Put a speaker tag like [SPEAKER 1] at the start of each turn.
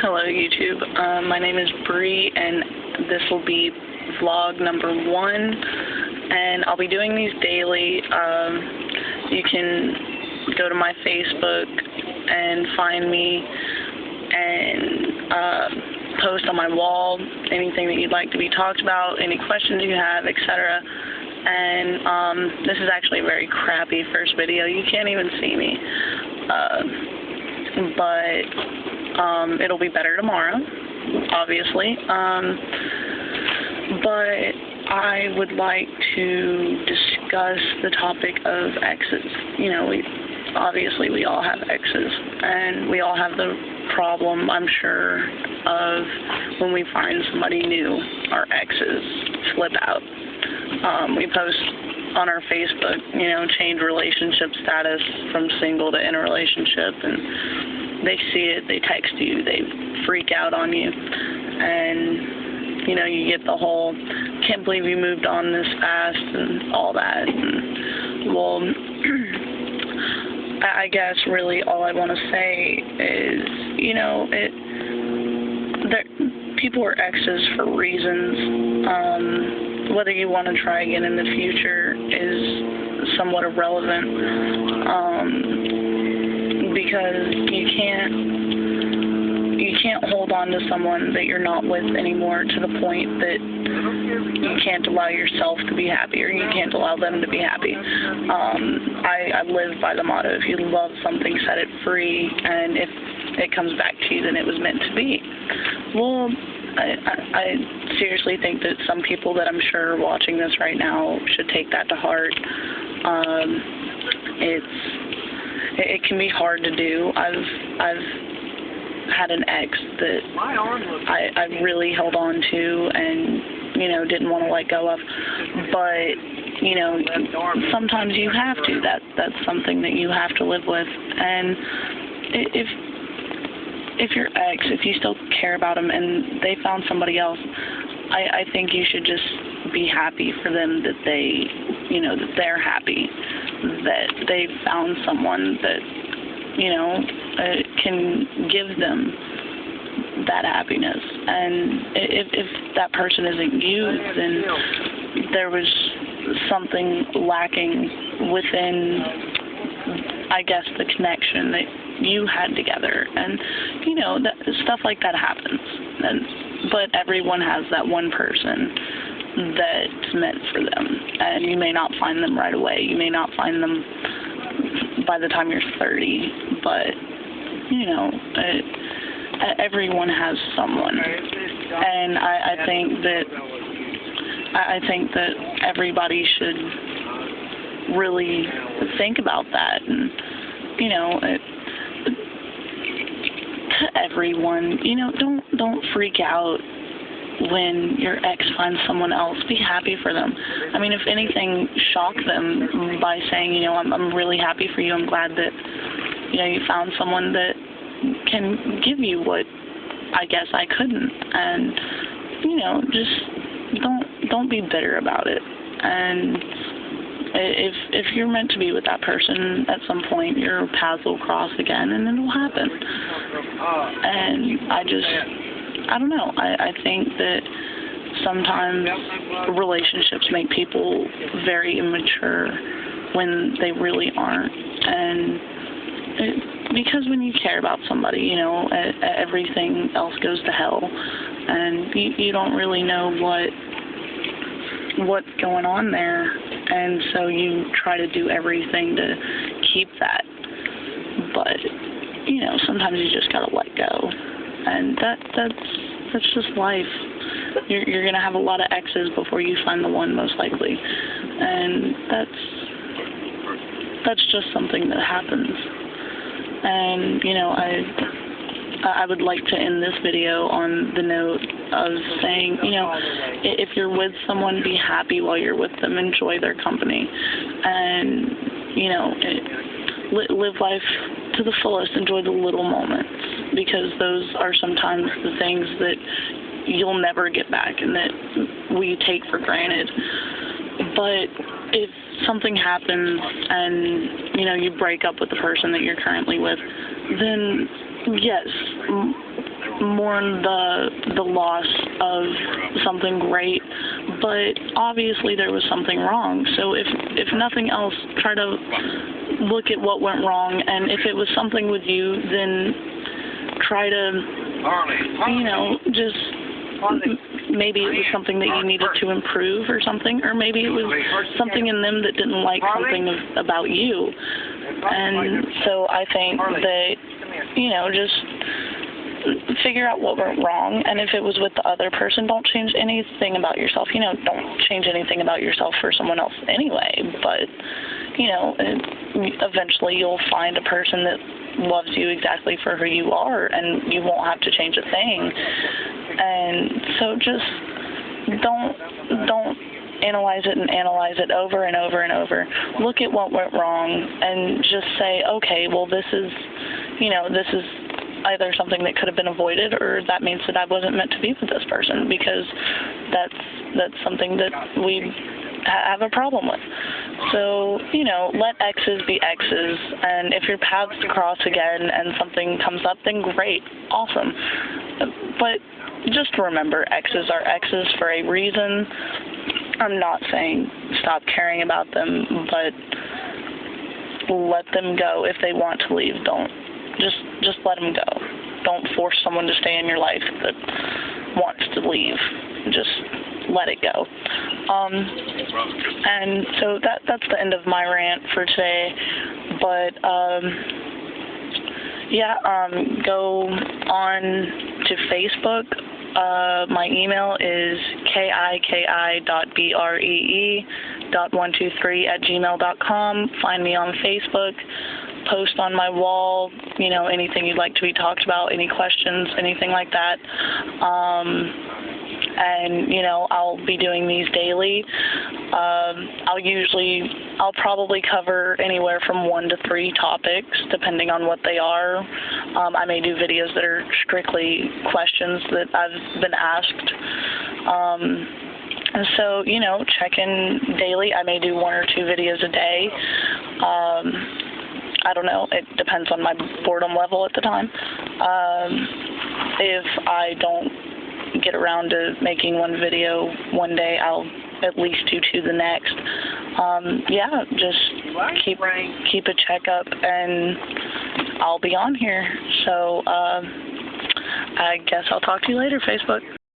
[SPEAKER 1] Hello, YouTube. My name is Bree, and this will be vlog number 1, and I'll be doing these daily. You can go to my Facebook and find me and post on my wall anything that you'd like to be talked about, any questions you have, etc. And this is actually a very crappy first video. You can't even see me. But it'll be better tomorrow, obviously. But I would like to discuss the topic of exes. You know, we all have exes, and we all have the problem, I'm sure, of when we find somebody new, our exes flip out. We post on our Facebook, you know, change relationship status from single to in a relationship, and they see it, they text you, they freak out on you, and, you know, you get the whole, can't believe you moved on this fast, and all that. And, well, I guess really all I want to say is, you know, people are exes for reasons. Whether you want to try again in the future is somewhat irrelevant, because you can't hold on to someone that you're not with anymore to the point that you can't allow yourself to be happy, or you can't allow them to be happy. I live by the motto, if you love something, set it free, and if it comes back to you, then it was meant to be. Well, I seriously think that some people that I'm sure are watching this right now should take that to heart. It can be hard to do. I've had an ex that I really held on to and, you know, didn't want to let go of. But, you know, sometimes you have to. That's something that you have to live with. And if your ex, if you still care about them and they found somebody else, I think you should just be happy for them that they, you know, that they're happy, that they found someone that, you know, can give them that happiness. And if that person isn't you, then there was something lacking within, I guess, the connection that you had together. And, you know, stuff like that happens. But everyone has that one person that's meant for them. And you may not find them right away. You may not find them by the time you're 30. But, you know, everyone has someone. And I think that everybody should really think about that. And, you know, to everyone, you know, don't freak out when your ex finds someone else. Be happy for them. I mean, if anything, shock them by saying, you know, I'm really happy for you. I'm glad that, you know, you found someone that can give you what I guess I couldn't. And, you know, just don't be bitter about it. And if you're meant to be with that person, at some point your paths will cross again, and it'll happen. And I don't know. I think that sometimes relationships make people very immature when they really aren't. And because when you care about somebody, you know, everything else goes to hell, and you don't really know what's going on there, and so you try to do everything to keep that. But, you know, sometimes you just gotta let go, and that's just life. You're gonna have a lot of exes before you find the one, most likely, and that's just something that happens. And, you know, I would like to end this video on the note of saying, you know, if you're with someone, be happy while you're with them. Enjoy their company. And, you know, live life to the fullest. Enjoy the little moments, because those are sometimes the things that you'll never get back and that we take for granted. But if something happens and, you know, you break up with the person that you're currently with, then yes, mourn the loss of something great, but obviously there was something wrong. So if nothing else, try to look at what went wrong, and if it was something with you, then try to, just maybe it was something that you needed to improve or something, or maybe it was something in them that didn't like something about you. And so I think that, just figure out what went wrong, and if it was with the other person, don't change anything about yourself. Don't change anything about yourself for someone else anyway, but, eventually you'll find a person that loves you exactly for who you are, and you won't have to change a thing. And so just don't analyze it over and over and over. Look at what went wrong and just say, okay, well, this is either something that could have been avoided, or that means that I wasn't meant to be with this person, because that's something that we have a problem with. So, let exes be exes, and if your paths cross again and something comes up, then great, awesome. But just remember, exes are exes for a reason. I'm not saying stop caring about them, but let them go. If they want to leave, don't. Just let them go. Don't force someone to stay in your life that wants to leave. Just let it go. And so that's the end of my rant for today. But go on to Facebook. My email is kiki.bree.123@gmail.com. Find me on Facebook. Post on my wall, anything you'd like to be talked about, any questions, anything like that. And, I'll be doing these daily. I'll probably cover anywhere from 1 to 3 topics, depending on what they are. I may do videos that are strictly questions that I've been asked. And so, check in daily. I may do 1 or 2 videos a day. I don't know. It depends on my boredom level at the time. If I don't get around to making 1 video one day, I'll at least do 2 the next. Just keep a checkup, and I'll be on here. So I guess I'll talk to you later, Facebook.